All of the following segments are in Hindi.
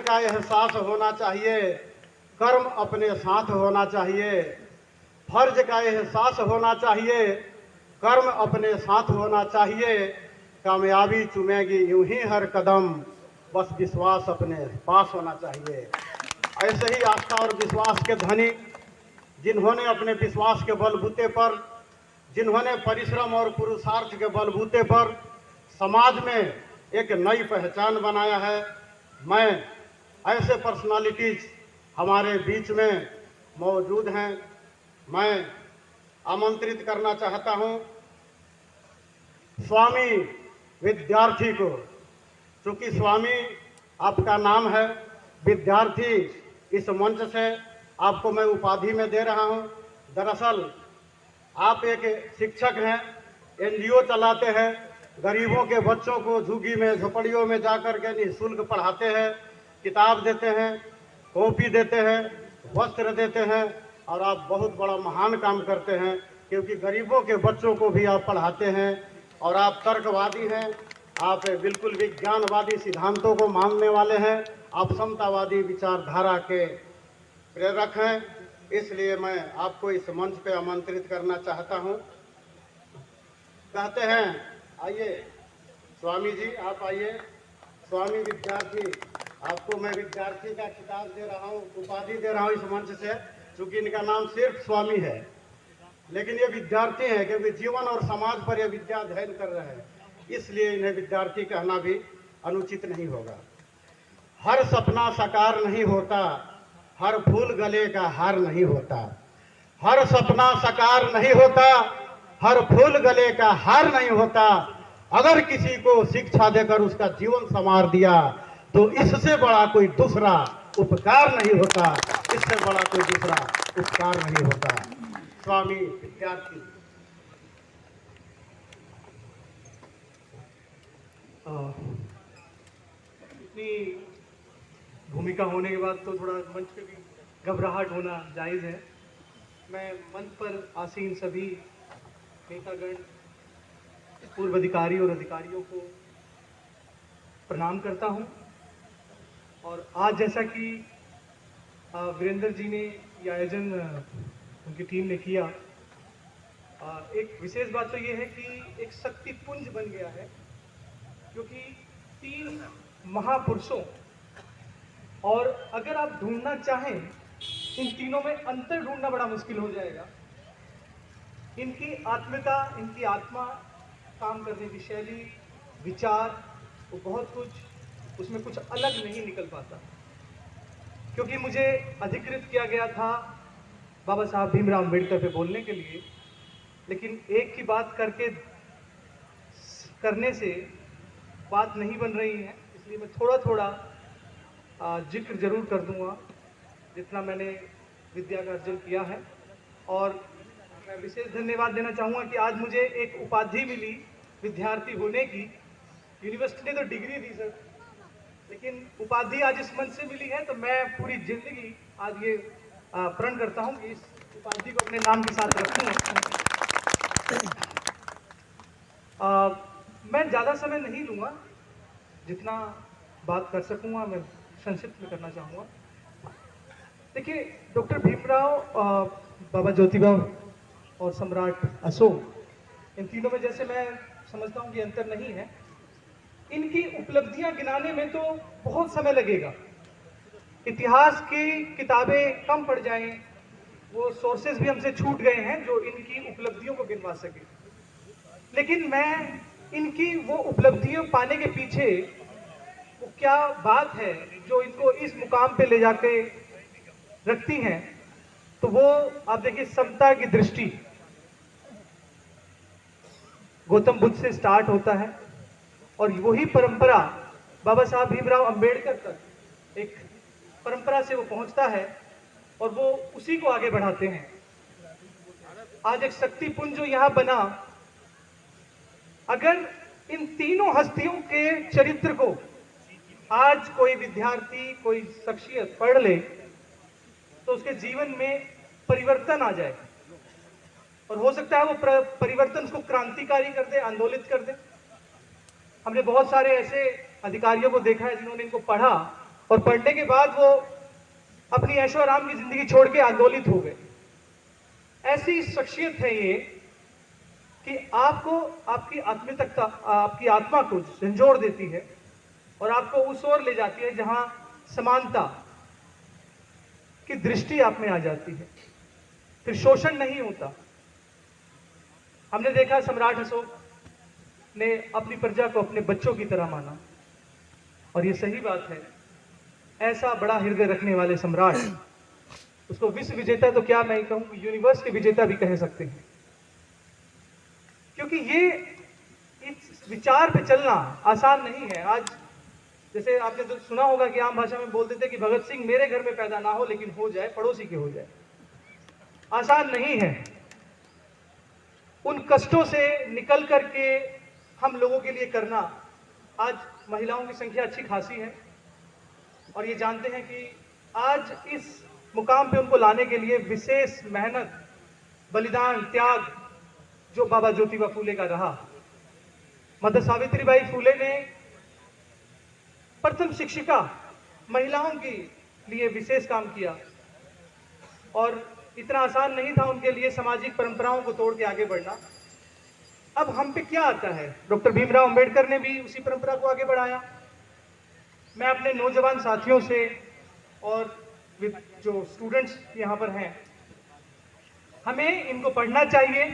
का एहसास होना चाहिए, कर्म अपने साथ होना चाहिए। फर्ज का एहसास होना चाहिए, कर्म अपने साथ होना चाहिए। कामयाबी चुमेगी यूं ही हर कदम, बस विश्वास अपने पास होना चाहिए। ऐसे ही आस्था और विश्वास के धनी, जिन्होंने अपने विश्वास के बलबूते पर, जिन्होंने परिश्रम और पुरुषार्थ के बलबूते पर समाज में एक नई पहचान बनाया है, मैं ऐसे पर्सनालिटीज हमारे बीच में मौजूद हैं। मैं आमंत्रित करना चाहता हूं स्वामी विद्यार्थी को। चूंकि स्वामी आपका नाम है, विद्यार्थी इस मंच से आपको मैं उपाधि में दे रहा हूं। दरअसल आप एक शिक्षक हैं, एनजीओ चलाते हैं, गरीबों के बच्चों को झुग्गी में झोपड़ियों में जाकर के निःशुल्क पढ़ाते हैं, किताब देते हैं, कॉपी देते हैं, वस्त्र देते हैं, और आप बहुत बड़ा महान काम करते हैं, क्योंकि गरीबों के बच्चों को भी आप पढ़ाते हैं। और आप तर्कवादी हैं, आप बिल्कुल विज्ञानवादी सिद्धांतों को मानने वाले हैं, आप समतावादी विचारधारा के प्रेरक हैं। इसलिए मैं आपको इस मंच पे आमंत्रित करना चाहता हूं। कहते हैं, आइए स्वामी जी, आप आइए। स्वामी विद्यार्थी, आपको मैं विद्यार्थी का खिताब दे रहा हूं, उपाधि दे रहा हूं इस मंच से, क्योंकि इनका नाम सिर्फ स्वामी है, लेकिन ये विद्यार्थी हैं क्योंकि जीवन और समाज पर ये विद्या अध्ययन कर रहे हैं, इसलिए इन्हें विद्यार्थी कहना भी अनुचित नहीं होगा। हर सपना साकार नहीं होता, हर फूल गले का हार नहीं होता। हर सपना साकार नहीं होता, हर फूल गले का हार नहीं होता। अगर किसी को शिक्षा देकर उसका जीवन संवार दिया तो इससे बड़ा कोई दूसरा उपकार नहीं होता, इससे बड़ा कोई दूसरा उपकार नहीं होता। स्वामी विद्यार्थी। इतनी भूमिका होने के बाद तो थोड़ा मंच पे भी घबराहट होना जायज़ है। मैं मंच पर आसीन सभी नेतागण, पूर्व अधिकारी और अधिकारियों को प्रणाम करता हूं। और आज जैसा कि वीरेंद्र जी ने ये आयोजन उनकी टीम ने किया, एक विशेष बात तो ये है कि एक शक्ति पुंज बन गया है, क्योंकि 3 महापुरुषों, और अगर आप ढूंढना चाहें इन तीनों में अंतर ढूंढना बड़ा मुश्किल हो जाएगा। इनकी आत्मिकता, इनकी आत्मा, काम करने की शैली, विचार, वो बहुत कुछ, उसमें कुछ अलग नहीं निकल पाता। क्योंकि मुझे अधिकृत किया गया था बाबा साहब भीमराव अम्बेडकर पे बोलने के लिए, लेकिन एक की बात करने से बात नहीं बन रही है, इसलिए मैं थोड़ा थोड़ा जिक्र जरूर कर दूंगा जितना मैंने विद्या का अर्जन किया है। और मैं विशेष धन्यवाद देना चाहूँगा कि आज मुझे एक उपाधि मिली विद्यार्थी होने की। यूनिवर्सिटी ने तो डिग्री दी सर, लेकिन उपाधि आज इस मंच से मिली है, तो मैं पूरी जिंदगी आज ये प्रण करता हूँ कि इस उपाधि को अपने नाम के साथ रखूँगा। मैं ज़्यादा समय नहीं लूँगा, जितना बात कर सकूँगा मैं संक्षिप्त में करना चाहूँगा। देखिए, डॉक्टर भीमराव, बाबा ज्योतिबा और सम्राट अशोक, इन तीनों में जैसे मैं समझता हूँ कि अंतर नहीं है। इनकी उपलब्धियां गिनाने में तो बहुत समय लगेगा, इतिहास की किताबें कम पड़ जाएं, वो सोर्सेज भी हमसे छूट गए हैं जो इनकी उपलब्धियों को गिनवा सके। लेकिन मैं इनकी वो उपलब्धियां पाने के पीछे वो क्या बात है जो इनको इस मुकाम पे ले जाके रखती हैं, तो वो आप देखिए, समता की दृष्टि गौतम बुद्ध से स्टार्ट होता है, और वही परंपरा बाबा साहब भीमराव अंबेडकर तक एक परंपरा से वो पहुंचता है, और वो उसी को आगे बढ़ाते हैं। आज एक शक्ति पुंज जो यहां बना, अगर इन तीनों हस्तियों के चरित्र को आज कोई विद्यार्थी, कोई शख्सियत पढ़ ले, तो उसके जीवन में परिवर्तन आ जाए, और हो सकता है वो परिवर्तन उसको क्रांतिकारी कर दे, आंदोलित कर दे। हमने बहुत सारे ऐसे अधिकारियों को देखा है जिन्होंने इनको पढ़ा और पढ़ने के बाद वो अपनी ऐशो आराम की जिंदगी छोड़ के आंदोलित हो गए। ऐसी शख्सियत है ये कि आपको आपकी आत्मिकता, आपकी आत्मा को झंझोड़ देती है और आपको उस ओर ले जाती है जहां समानता की दृष्टि आप में आ जाती है, फिर शोषण नहीं होता। हमने देखा सम्राट अशोक ने अपनी प्रजा को अपने बच्चों की तरह माना, और ये सही बात है। ऐसा बड़ा हृदय रखने वाले सम्राट, उसको विश्व विजेता तो क्या मैं कहूं, यूनिवर्स के विजेता भी कह सकते हैं, क्योंकि ये इस विचार पे चलना आसान नहीं है। आज जैसे आपने तो सुना होगा कि आम भाषा में बोल देते कि भगत सिंह मेरे घर में पैदा ना हो लेकिन हो जाए, पड़ोसी के हो जाए। आसान नहीं है। उन कष्टों से निकल करके हम लोगों के लिए करना। आज महिलाओं की संख्या अच्छी खासी है और ये जानते हैं कि आज इस मुकाम पे उनको लाने के लिए विशेष मेहनत, बलिदान, त्याग जो बाबा ज्योतिबा फूले का रहा। माता सावित्रीबाई फूले ने प्रथम शिक्षिका महिलाओं के लिए विशेष काम किया और इतना आसान नहीं था उनके लिए सामाजिक परंपराओं को तोड़ के आगे बढ़ना। अब हम पे क्या आता है, डॉक्टर भीमराव अंबेडकर ने भी उसी परंपरा को आगे बढ़ाया। मैं अपने नौजवान साथियों से और जो स्टूडेंट्स यहाँ पर हैं, हमें इनको पढ़ना चाहिए,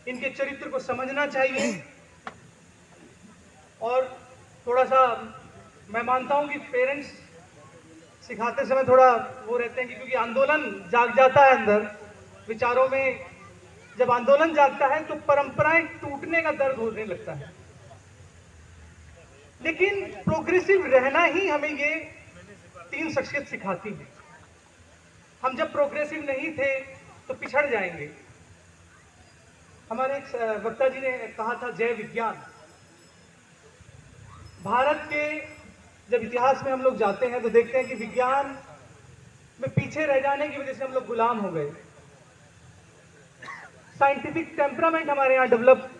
इनके चरित्र को समझना चाहिए। और थोड़ा सा मैं मानता हूं कि पेरेंट्स सिखाते समय थोड़ा वो रहते हैं कि क्योंकि आंदोलन जाग जाता है अंदर विचारों में। जब आंदोलन जागता है तो परंपराएं टूटने का दर्द होने लगता है, लेकिन प्रोग्रेसिव रहना ही हमें ये तीन शख्सियत सिखाती है। हम जब प्रोग्रेसिव नहीं थे तो पिछड़ जाएंगे। हमारे एक वक्ता जी ने कहा था जय विज्ञान। भारत के जब इतिहास में हम लोग जाते हैं तो देखते हैं कि विज्ञान में पीछे रह जाने की वजह से हम लोग गुलाम हो गए। साइंटिफिक टेम्परामेंट हमारे यहाँ डेवलप,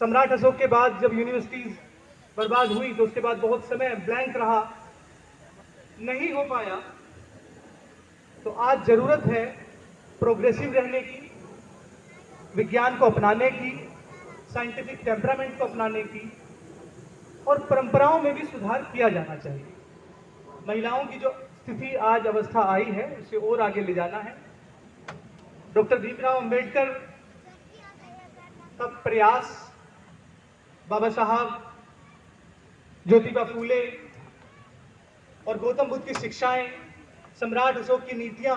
सम्राट अशोक के बाद जब यूनिवर्सिटीज बर्बाद हुई तो उसके बाद बहुत समय ब्लैंक रहा, नहीं हो पाया। तो आज जरूरत है प्रोग्रेसिव रहने की, विज्ञान को अपनाने की, साइंटिफिक टेम्परामेंट को अपनाने की, और परंपराओं में भी सुधार किया जाना चाहिए। महिलाओं की जो स्थिति आज अवस्था आई है उसे और आगे ले जाना है। डॉक्टर भीमराव अंबेडकर का प्रयास, बाबा साहब ज्योतिबा फूले और गौतम बुद्ध की शिक्षाएं, सम्राट अशोक की नीतियां,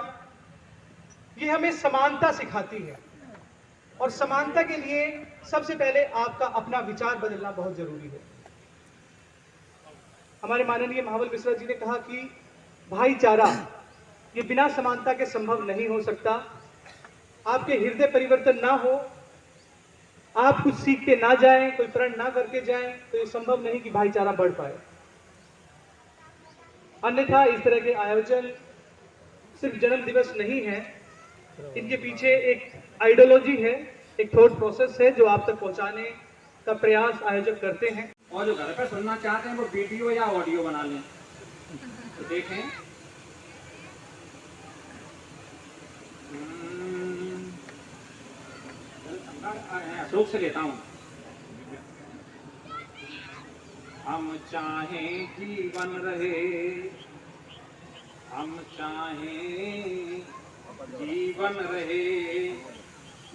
ये हमें समानता सिखाती है। और समानता के लिए सबसे पहले आपका अपना विचार बदलना बहुत जरूरी है। हमारे माननीय महाबल मिश्रा जी ने कहा कि भाईचारा ये बिना समानता के संभव नहीं हो सकता। आपके हृदय परिवर्तन ना हो, आप कुछ सीख के ना जाएं, कोई प्रण ना करके जाएं, तो ये संभव नहीं कि भाईचारा बढ़ पाए। अन्यथा इस तरह के आयोजन सिर्फ जन्म दिवस नहीं है, इनके पीछे एक आइडियोलॉजी है, एक थॉट प्रोसेस है जो आप तक पहुंचाने का प्रयास आयोजक करते हैं। और जो घर पे सुनना चाहते हैं वो वीडियो या ऑडियो बना लें। तो देखें, अशोक से लेता हूँ। हम चाहें जीवन रहे, हम चाहें जीवन रहे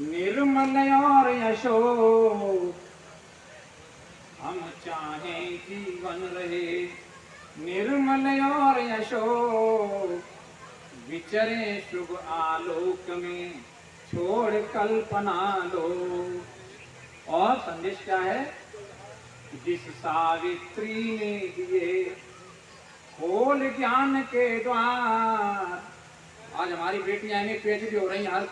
निर्मल और यशोक, हम चाहें जीवन रहे निर्मल और यशोक, विचरे शुभ आलोक में छोड़ कल्पना लो। और संदेश क्या है? जिस सावित्री ने दिए खोल ज्ञान के द्वार। आज हमारी बेटियां एमए पीएचडी हो रही हैं, हर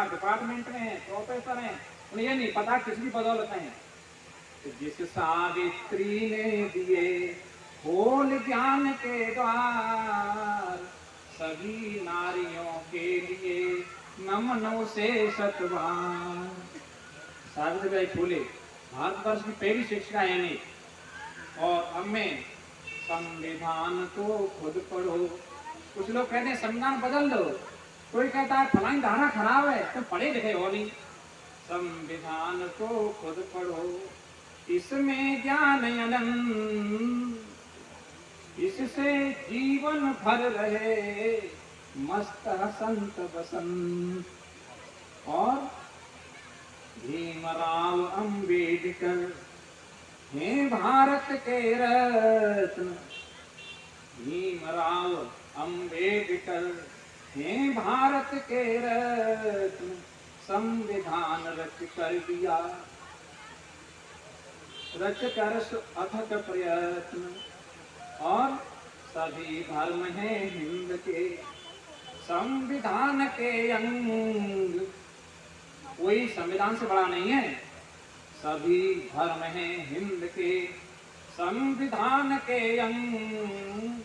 डिपार्टमेंट में प्रोफेसर हैं, उन्हें ये नहीं पता किसकी बदौलत है। तो जिस सावित्री ने दिए खोल ज्ञान के द्वार, सभी नारियों के लिए नमनों से शतवार। सावित्रीबाई फूले भारतवर्ष की पहली शिक्षिका है। और अब मैं संविधान को खुद पढ़ो। कुछ लोग कहते हैं संविधान बदल दो, कोई कहता है फलानी धारा खराब है, तो पढ़े लिखे हो नहीं। संविधान को खुद पढ़ो, इसमें ज्ञान अनंत, इससे जीवन भर रहे मस्त हसंत बसंत। और भीमराव अंबेडकर हैं भारत के रत्न, भीमराव अंबेडकर हैं भारत के रत्न, संविधान रच कर दिया, रच कर अथक प्रयत्न। और सभी धर्म हैं हिंद के, संविधान के अंग, कोई संविधान से बड़ा नहीं है। सभी धर्म हैं हिंद के, संविधान के अंग,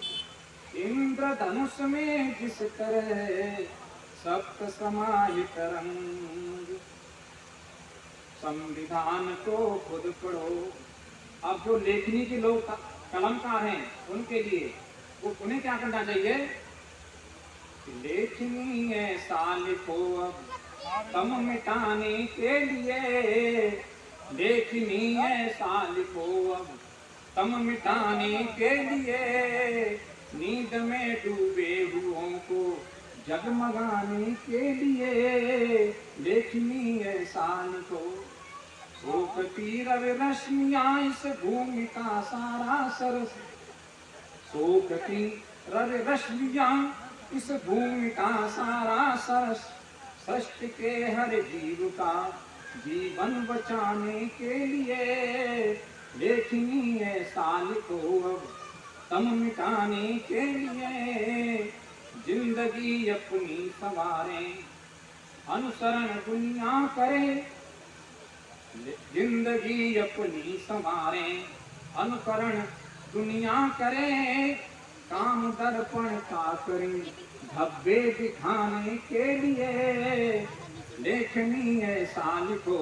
इंद्रधनुष में जिस तरह सप्त समाहित रंग। संविधान को खुद पढ़ो। अब जो लेखनी के लोग कलमकार हैं उनके लिए उन्हें क्या करना चाहिए? लेखनी ऐसा लिखो अब तम मिटाने के लिए, लेखनी ऐसा लिखो अब तम मिटाने के लिए, नींद में डूबे हुओं को जगमगाने के लिए, लेखनी ऐसा लिखो। शोकती रवि रश्मियाँ इस भूमि का सारा सरस, शोकती रवि रश्मियाँ इस भूमि का सारा सरस, सृष्टि के हर जीव का जीवन बचाने के लिए, लेखनी ऐसा लिखो अब तम मिटाने के लिए, जिंदगी अपनी संवारे अनुसरण दुनिया करे, जिंदगी अपनी संवारे अनुकरण दुनिया करे, काम दर्पण का करें धब्बे दिखाने के लिए, लेखनी ऐसा लिखो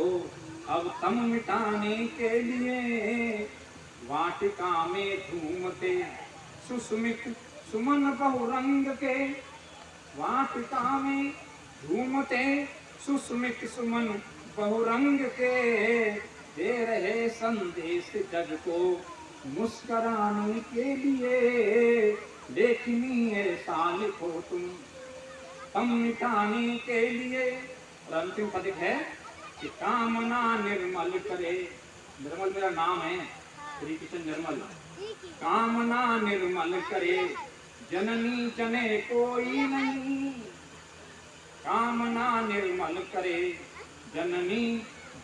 अब तम मिटाने के लिए। वाटिका में झूमते सुस्मित सुमन बहुरंग के, वाटिका में झूमते सुस्मित सुमन बहुरंग के, दे रहे संदेश जग को मुस्कराने के लिए, लेखनी ऐसा लिखो तुम तम मिटाने के लिए। और अंतिम पद है कि कामना निर्मल करे, निर्मल मेरा नाम है श्री कृष्ण निर्मल, कामना निर्मल करे जननी जने कोई नहीं, कामना निर्मल करे जननी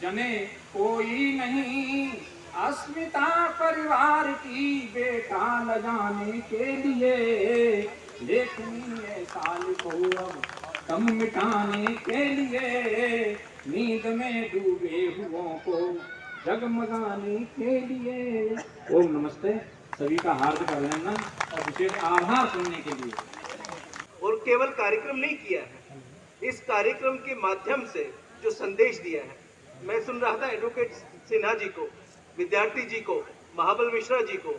जने कोई नहीं, अस्मिता परिवार की बेटा न जाने के लिए, लेखनी ऐसा लिखो अब तम मिटाने के लिए, नींद में डूबे हुओं को जगमगाने के लिए। ओम नमस्ते। सभी का हार्दिक अभिनंदन और विशेष आभार सुनने के लिए। और केवल कार्यक्रम नहीं किया है, इस कार्यक्रम के माध्यम से जो संदेश दिया है, मैं सुन रहा था एडवोकेट सिन्हा जी को, विद्यार्थी जी को, महाबल मिश्रा जी को,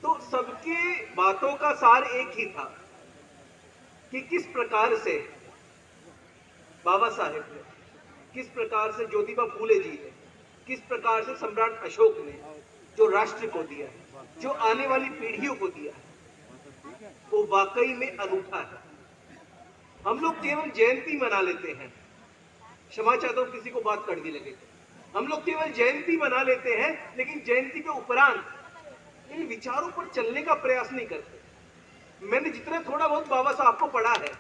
तो सबके बातों का सार एक ही था कि किस प्रकार से बाबा साहेब ने, किस प्रकार से ज्योतिबा फूले जी ने, किस प्रकार से सम्राट अशोक ने जो राष्ट्र को दिया है, जो आने वाली पीढ़ियों को दिया है, वो वाकई में अनूठा है। हम लोग केवल जयंती मना लेते हैं, क्षमा चाहता हूं किसी को बात कड़वी लगे, हम लोग केवल जयंती मना लेते हैं, लेकिन जयंती के उपरांत इन विचारों पर चलने का प्रयास नहीं करते। मैंने जितना थोड़ा बहुत बाबा साहब को पढ़ा है,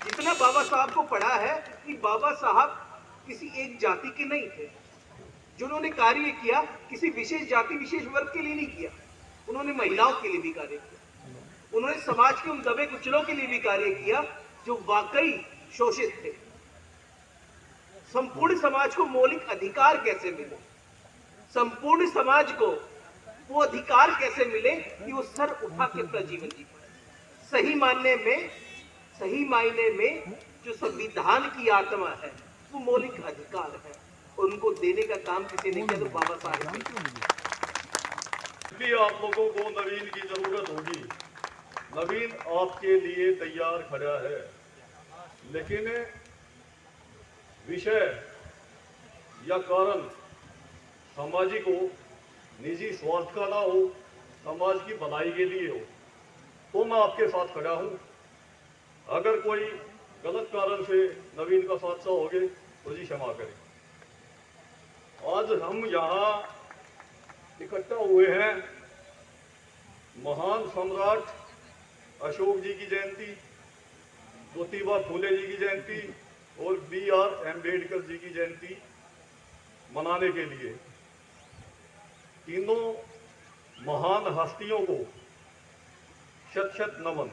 जितना बाबा साहब को पढ़ा है, कि बाबा साहब किसी एक जाति के नहीं थे। जो उन्होंने कार्य किया किसी विशेष जाति विशेष वर्ग के लिए नहीं किया, उन्होंने महिलाओं के लिए भी कार्य किया, उन्होंने समाज के उन दबे कुचलों के लिए भी कार्य किया जो वाकई शोषित थे। संपूर्ण समाज को मौलिक अधिकार कैसे मिले, संपूर्ण समाज को वो अधिकार कैसे मिले कि वो सर उठा के अपना जीवन जी पाए। सही मायने में जो संविधान की आत्मा है वो मौलिक अधिकार है, और उनको देने का काम किसी ने किया तो बाबा साहेब ने। भी आप लोगों को नवीन की जरूरत होगी, नवीन आपके लिए तैयार खड़ा है, लेकिन विषय या कारण सामाजिक हो, निजी स्वार्थ का ना हो, समाज की भलाई के लिए हो, तो मैं आपके साथ खड़ा हूं। अगर कोई गलत कारण से नवीन का हादसा हो गए तो जी क्षमा करें। आज हम यहाँ इकट्ठा हुए हैं महान सम्राट अशोक जी की जयंती, ज्योतिबा फूले जी की जयंती और B.R. अम्बेडकर जी की जयंती मनाने के लिए। तीनों महान हस्तियों को शत शत नमन।